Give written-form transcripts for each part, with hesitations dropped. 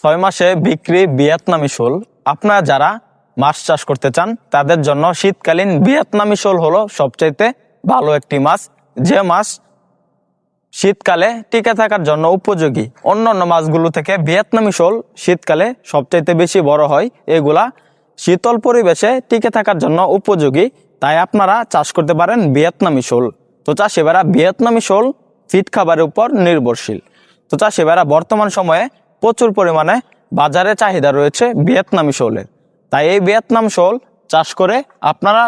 6 মাসে বিক্রি ভিয়েতনামি শোল। আপনারা যারা মাছ চাষ করতে চান তাদের জন্য শীতকালীন ভিয়েতনামি শোল হলো সবচাইতে ভালো একটি মাছ, যে মাছ শীতকালে টিকে থাকার জন্য উপযোগী। অন্যান্য মাছগুলো থেকে ভিয়েতনামি শোল শীতকালে সবচাইতে বেশি বড় হয়। এগুলা শীতল পরিবেশে টিকে থাকার জন্য উপযোগী, তাই আপনারা চাষ করতে পারেন ভিয়েতনামি শোল। তো চাষিভাইরা ভিয়েতনামি শোল ফিড খাবারের উপর নির্ভরশীল। তো চাষিভাইরা বর্তমান সময়ে প্রচুর পরিমাণে বাজারে চাহিদা রয়েছে ভিয়েতনামি শোলের, তাই এই ভিয়েতনাম শোল চাষ করে আপনারা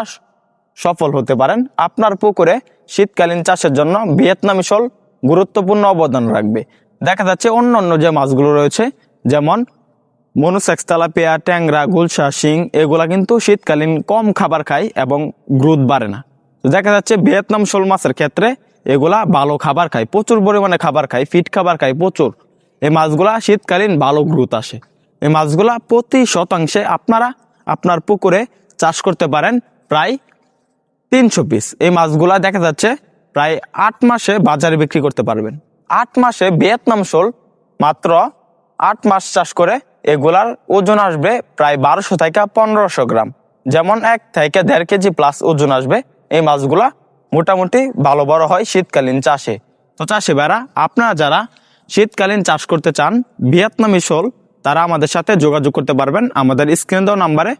সফল হতে পারেন। আপনার পুকুরে শীতকালীন চাষের জন্য ভিয়েতনামি শোল গুরুত্বপূর্ণ অবদান রাখবে। দেখা যাচ্ছে অন্যান্য যে মাছগুলো রয়েছে যেমন মনুসেক্স, তেলাপিয়া, ট্যাংরা, গুলশা, শিং, এগুলা কিন্তু শীতকালীন কম খাবার খায় এবং গ্রোথ বাড়ে না। তো দেখা যাচ্ছে ভিয়েতনাম শোল মাছের ক্ষেত্রে এগুলা ভালো খাবার খায়, প্রচুর পরিমাণে খাবার খায়, ফিট খাবার খায় প্রচুর। এই মাছগুলা শীতকালীন ভালো গ্রোথ আসে। এই মাছগুলা প্রতি শতাংশে আপনারা আপনার পুকুরে চাষ করতে পারেন প্রায় 300 পিস। এই মাছগুলা দেখা যাচ্ছে প্রায় 8 মাসে বাজারে বিক্রি করতে পারবেন। 8 মাসে ভিয়েতনাম শোল মাত্র 8 মাস চাষ করে এগুলার ওজন আসবে প্রায় 1200 থেকে 1500 গ্রাম, যেমন 1 থেকে 1.5 কেজি প্লাস ওজন আসবে। এই মাছগুলা মোটামুটি ভালো বড় হয় শীতকালীন চাষে। তো চাষি ভাইরা, আপনারা যারা শীতকালীন চাষ করতে চান ভিয়েতনামি শোল, তারা আমাদের সাথে যোগাযোগ করতে পারবেন আমাদের স্ক্রিনে দেওয়া নাম্বারে।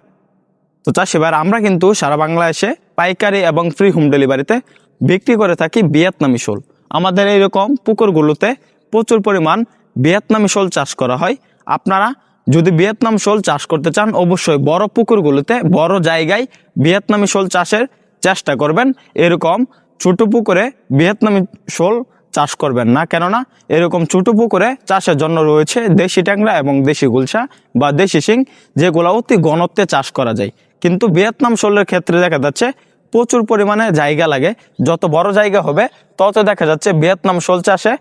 তো চাষি ভাইরা, আমরা কিন্তু সারা বাংলাদেশে পাইকারি এবং ফ্রি হোম ডেলিভারিতে বিক্রি করে থাকি ভিয়েতনামি শোল। আমাদের এইরকম পুকুরগুলোতে প্রচুর পরিমাণ ভিয়েতনামি শোল চাষ করা হয়। আপনারা যদি ভিয়েতনাম শোল চাষ করতে চান অবশ্যই বড় পুকুরগুলোতে, বড় জায়গায় ভিয়েতনামি শোল চাষের চেষ্টা করবেন। এরকম ছোট পুকুরে ভিয়েতনামি শোল চাষ করবেন না, কেননা এরকম ছোট পুকুরে চাষের জন্য রয়েছে দেশি ট্যাংরা এবং দেশি গুলশা বা দেশি শিং, যেগুলো অতি ঘনত্বে চাষ করা যায়। কিন্তু ভিয়েতনাম শোলের ক্ষেত্রে দেখা যাচ্ছে প্রচুর পরিমাণে জায়গা লাগে। যত বড় জায়গা হবে তত দেখা যাচ্ছে ভিয়েতনাম শোল চাষে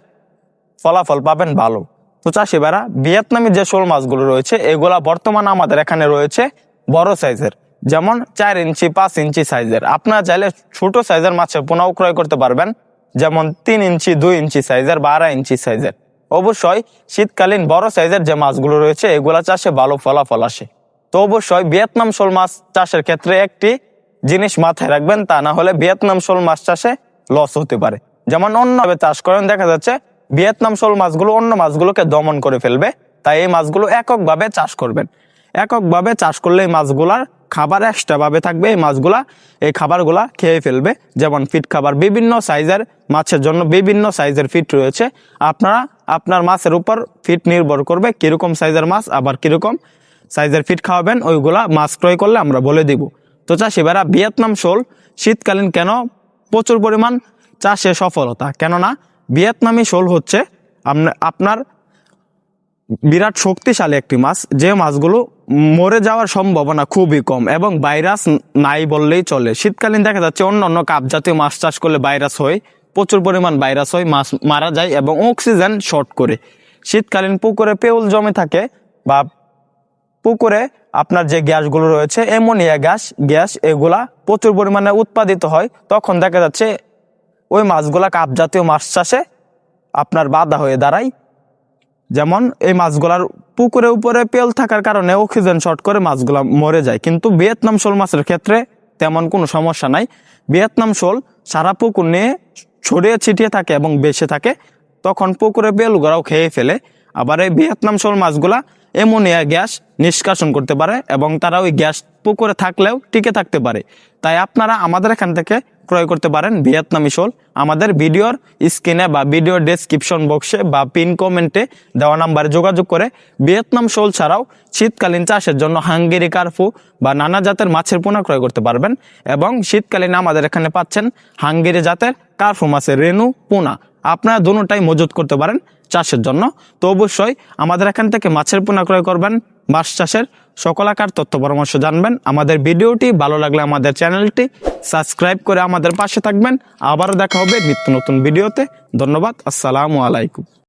ফলাফল পাবেন ভালো। তো চাষি ভাইরা, ভিয়েতনামি যে শোল মাছগুলো রয়েছে এগুলা বর্তমানে আমাদের এখানে রয়েছে বড় সাইজের, যেমন 4 ইঞ্চি 5 ইঞ্চি সাইজের। আপনারা চাইলে ছোট সাইজের মাছের পোনাও ক্রয় করতে পারবেন, যেমন 3 ইঞ্চি 2 ইঞ্চি সাইজের বা 2.5 ইঞ্চি সাইজের। অবশ্যই শীতকালীন বড় সাইজের যে মাছগুলো রয়েছে এগুলা চাষে ভালো ফলাফল আসে। তো অবশ্যই ভিয়েতনাম শোল মাছ চাষের ক্ষেত্রে একটি জিনিস মাথায় রাখবেন, তা না হলে ভিয়েতনাম শোল মাছ চাষে লস হতে পারে। যেমন অন্যভাবে চাষ করেন দেখা যাচ্ছে ভিয়েতনাম শোল মাছগুলো অন্য মাছগুলোকে দমন করে ফেলবে, তাই এই মাছগুলো এককভাবে চাষ করবেন। এককভাবে চাষ করলে এই মাছগুলার খাবার এক্সট্রা ভাবে থাকবে, এই মাছগুলা এই খাবারগুলা খেয়ে ফেলবে। যেমন ফিট খাবার, বিভিন্ন সাইজের মাছের জন্য বিভিন্ন সাইজের ফিট রয়েছে। আপনারা আপনার মাছের উপর ফিট নির্ভর করবে কিরকম সাইজের মাছ আবার কিরকম সাইজের ফিট খাওয়াবেন, ওইগুলা মাছ ক্রয় করলে আমরা বলে দিব। তো চাষি ভাইরা, ভিয়েতনাম শোল শীতকালীন কেন প্রচুর পরিমাণ চাষে সফলতা, কেননা ভিয়েতনামি শোল হচ্ছে আপনার বিরাট শক্তিশালী একটি মাছ, যে মাছগুলো মরে যাওয়ার সম্ভাবনা খুবই কম এবং ভাইরাস নাই বললেই চলে। শীতকালীন দেখা যাচ্ছে অন্য কাপ জাতীয় মাছ চাষ করলে ভাইরাস হয়, প্রচুর পরিমাণ ভাইরাস হয়, মাছ মারা যায় এবং অক্সিজেন শর্ট করে। শীতকালীন পুকুরে পেউল জমে থাকে বা পুকুরে আপনার যে গ্যাসগুলো রয়েছে অ্যামোনিয়া গ্যাস এগুলা প্রচুর পরিমাণে উৎপাদিত হয়, তখন দেখা যাচ্ছে ওই মাছগুলা কাপ জাতীয় মাছ চাষে আপনার বাধা হয়ে দাঁড়ায়। যেমন এই মাছগুলার পুকুরের উপরে পেল থাকার কারণে অক্সিজেন শর্ট করে মাছগুলা মরে যায়। কিন্তু ভিয়েতনাম শোল মাছের ক্ষেত্রে তেমন কোনো সমস্যা নাই। ভিয়েতনাম শোল সারা পুকুর নিয়ে ছড়িয়ে ছিটিয়ে থাকে এবং বেঁচে থাকে, তখন পুকুরে বেলগুলাও খেয়ে ফেলে। আবার এই ভিয়েতনাম শোল মাছগুলা অ্যামোনিয়া গ্যাস নিষ্কাশন করতে পারে এবং তারা ওই গ্যাস পুকুরে থাকলেও টিকে থাকতে পারে। তাই আপনারা আমাদের এখান থেকে ক্রয় করতে পারেন ভিয়েতনামি শোল। আমাদের ভিডিওর স্ক্রিনে বা ভিডিওর ডেসক্রিপশন বক্সে বা পিন কমেন্টে দেওয়া নাম্বারে যোগাযোগ করে ভিয়েতনাম শোল ছাড়াও শীতকালীন চাষের জন্য হাঙ্গেরি কার্পু বা নানা জাতের মাছের পোনা ক্রয় করতে পারবেন। এবং শীতকালীন আমাদের এখানে পাচ্ছেন হাঙ্গেরি জাতের কার্পু মাছের রেনু পোনা। আপনারা দুটোটাই মজুত করতে পারেন চাষের জন্য। তো অবশ্যই আমাদের এখান থেকে মাছের পোনা ক্রয় করবেন, মাছ চাষের সকল আকার তথ্য পরামর্শ জানবেন। আমাদের ভিডিওটি ভালো লাগলে আমাদের চ্যানেলটি সাবস্ক্রাইব করে আমাদের পাশে থাকবেন। আবারও দেখা হবে নিত্য নতুন ভিডিওতে। ধন্যবাদ। আসসালামু আলাইকুম।